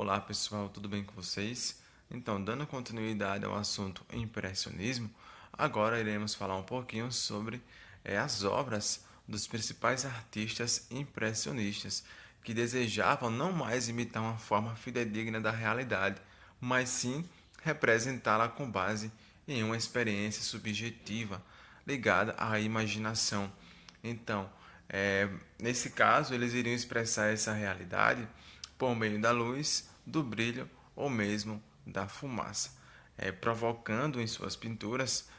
Olá pessoal, tudo bem com vocês? Então, dando continuidade ao assunto impressionismo, agora iremos falar um pouquinho sobre as obras dos principais artistas impressionistas que desejavam não mais imitar uma forma fidedigna da realidade, mas sim representá-la com base em uma experiência subjetiva ligada à imaginação. Então, nesse caso, eles iriam expressar essa realidade por meio da luz, do brilho ou mesmo da fumaça, provocando em suas pinturas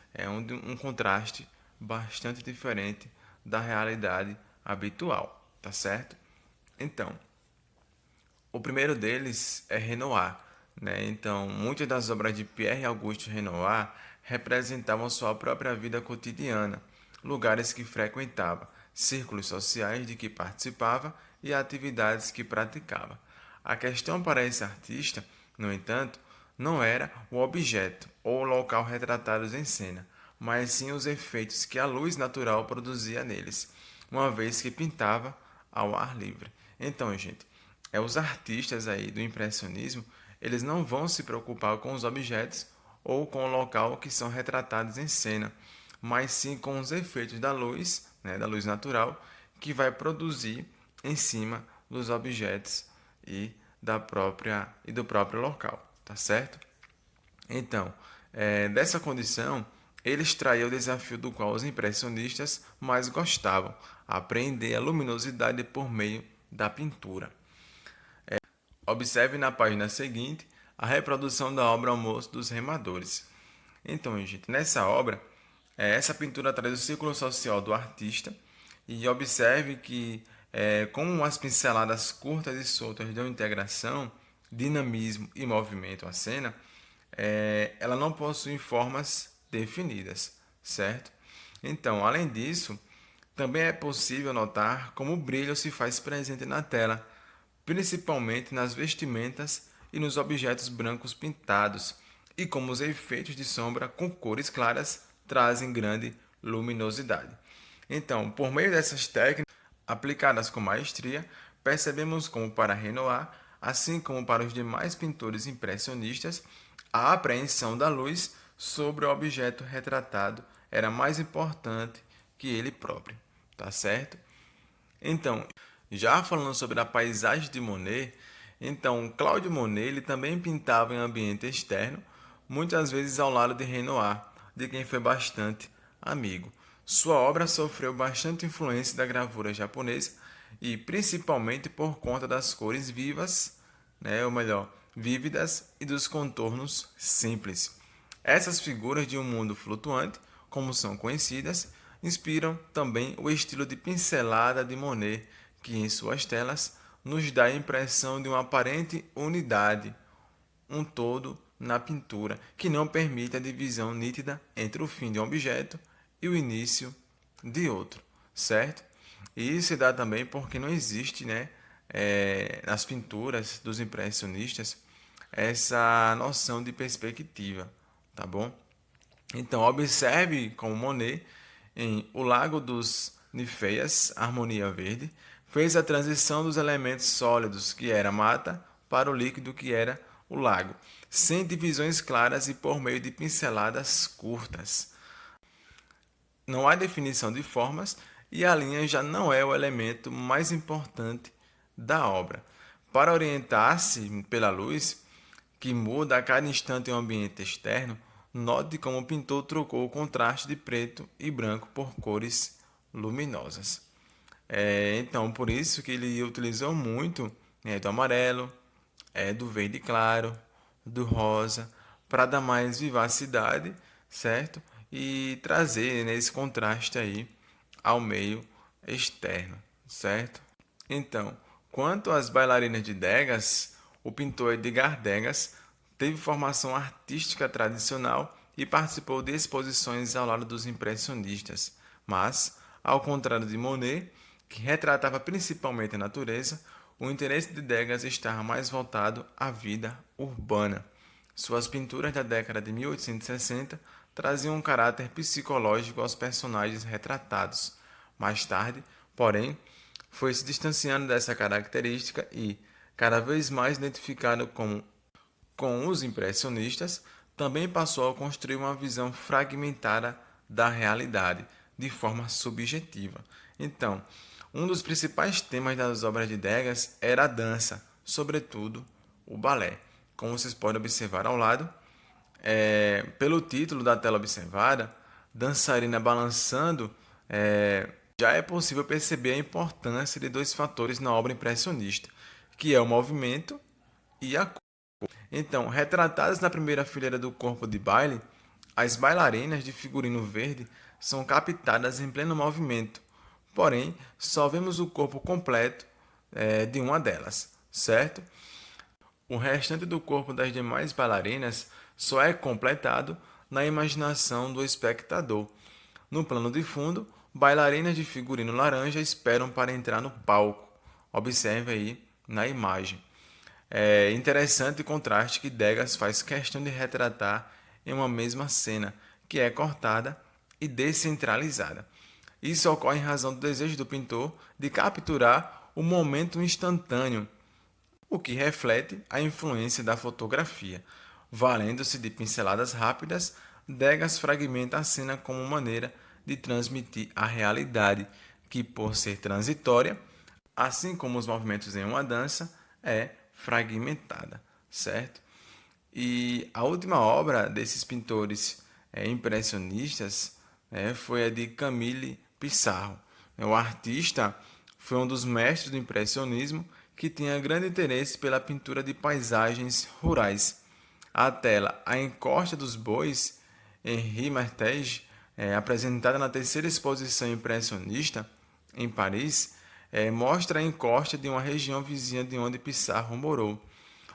um contraste bastante diferente da realidade habitual, tá certo? Então, o primeiro deles é Renoir, né? Então, muitas das obras de Pierre-Auguste Renoir representavam sua própria vida cotidiana, lugares que frequentava, círculos sociais de que participava e atividades que praticava. A questão para esse artista, no entanto, não era o objeto ou o local retratados em cena, mas sim os efeitos que a luz natural produzia neles, uma vez que pintava ao ar livre. Então, gente, os artistas aí do impressionismo, eles não vão se preocupar com os objetos ou com o local que são retratados em cena, mas sim com os efeitos da luz, né, da luz natural, que vai produzir em cima dos objetos e do próprio local, tá certo? Então, dessa condição, ele extraía o desafio do qual os impressionistas mais gostavam, apreender a luminosidade por meio da pintura. Observe na página seguinte a reprodução da obra Almoço dos Remadores. Então, gente, nessa obra, essa pintura traz o círculo social do artista e observe que, com as pinceladas curtas e soltas dão integração, dinamismo e movimento à cena, ela não possui formas definidas, certo? Então, além disso, também é possível notar como o brilho se faz presente na tela, principalmente nas vestimentas e nos objetos brancos pintados, e como os efeitos de sombra com cores claras trazem grande luminosidade. Então, por meio dessas técnicas aplicadas com maestria, percebemos como para Renoir, assim como para os demais pintores impressionistas, a apreensão da luz sobre o objeto retratado era mais importante que ele próprio, tá certo? Então, já falando sobre a paisagem de Monet, então Claude Monet ele também pintava em ambiente externo, muitas vezes ao lado de Renoir, de quem foi bastante amigo. Sua obra sofreu bastante influência da gravura japonesa e principalmente por conta das cores vivas, né, ou melhor, vívidas e dos contornos simples. Essas figuras de um mundo flutuante, como são conhecidas, inspiram também o estilo de pincelada de Monet, que em suas telas nos dá a impressão de uma aparente unidade, um todo na pintura, que não permite a divisão nítida entre o fim de um objeto e o início de outro, certo? E isso se dá também porque não existe, né, nas pinturas dos impressionistas, essa noção de perspectiva, tá bom? Então, observe como Monet, em O Lago dos Nifeias, Harmonia Verde, fez a transição dos elementos sólidos, que era a mata, para o líquido, que era o lago, sem divisões claras e por meio de pinceladas curtas. Não há definição de formas e a linha já não é o elemento mais importante da obra. Para orientar-se pela luz, que muda a cada instante em um ambiente externo, note como o pintor trocou o contraste de preto e branco por cores luminosas. Então, por isso que ele utilizou muito, do amarelo, do verde claro, do rosa, para dar mais vivacidade, certo? E trazer, né, esse contraste aí ao meio externo, certo? Então, quanto às bailarinas de Degas, o pintor Edgar Degas teve formação artística tradicional e participou de exposições ao lado dos impressionistas, mas, ao contrário de Monet, que retratava principalmente a natureza, o interesse de Degas estava mais voltado à vida urbana. Suas pinturas da década de 1860 traziam um caráter psicológico aos personagens retratados. Mais tarde, porém, foi se distanciando dessa característica e, cada vez mais identificado com os impressionistas, também passou a construir uma visão fragmentada da realidade, de forma subjetiva. Então, um dos principais temas das obras de Degas era a dança, sobretudo o balé. Como vocês podem observar ao lado, pelo título da tela observada, dançarina balançando, já é possível perceber a importância de dois fatores na obra impressionista, que é o movimento e a cor. Então, retratadas na primeira fileira do corpo de baile, as bailarinas de figurino verde são captadas em pleno movimento, porém, só vemos o corpo completo de uma delas, certo? O restante do corpo das demais bailarinas só é completado na imaginação do espectador. No plano de fundo, bailarinas de figurino laranja esperam para entrar no palco. Observe aí na imagem. É interessante o contraste que Degas faz questão de retratar em uma mesma cena, que é cortada e descentralizada. Isso ocorre em razão do desejo do pintor de capturar o momento instantâneo, o que reflete a influência da fotografia. Valendo-se de pinceladas rápidas, Degas fragmenta a cena como maneira de transmitir a realidade, que, por ser transitória, assim como os movimentos em uma dança, é fragmentada, certo? E a última obra desses pintores impressionistas foi a de Camille Pissarro. O artista foi um dos mestres do impressionismo que tinha grande interesse pela pintura de paisagens rurais. A tela A Encosta dos Bois, Henri Martege, apresentada na terceira exposição impressionista em Paris, mostra a encosta de uma região vizinha de onde Pissarro morou.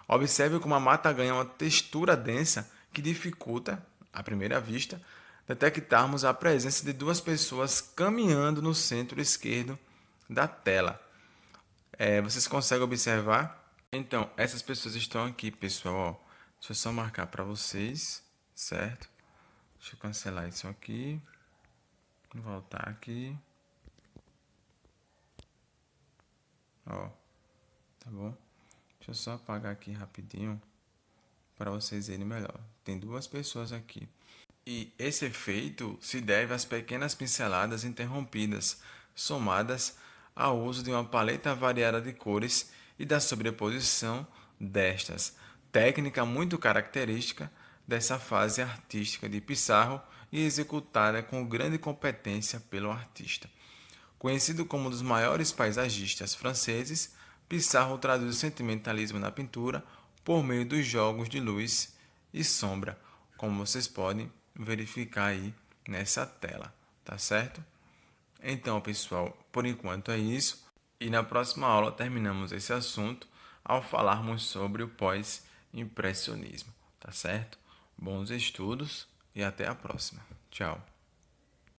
Observe como a mata ganha uma textura densa que dificulta, à primeira vista, detectarmos a presença de duas pessoas caminhando no centro esquerdo da tela. Vocês conseguem observar? Então, essas pessoas estão aqui, pessoal. Ó. Deixa eu só marcar para vocês, certo? Deixa eu cancelar isso aqui. Voltar aqui. Ó, tá bom? Deixa eu só apagar aqui rapidinho para vocês verem melhor. Tem duas pessoas aqui. E esse efeito se deve às pequenas pinceladas interrompidas, somadas ao uso de uma paleta variada de cores e da sobreposição destas, técnica muito característica dessa fase artística de Pissarro e executada com grande competência pelo artista. Conhecido como um dos maiores paisagistas franceses, Pissarro traduz o sentimentalismo na pintura por meio dos jogos de luz e sombra, como vocês podem verificar aí nessa tela, tá certo? Então, pessoal, por enquanto é isso, e na próxima aula terminamos esse assunto ao falarmos sobre o pós-impressionismo, tá certo? Bons estudos e até a próxima. Tchau.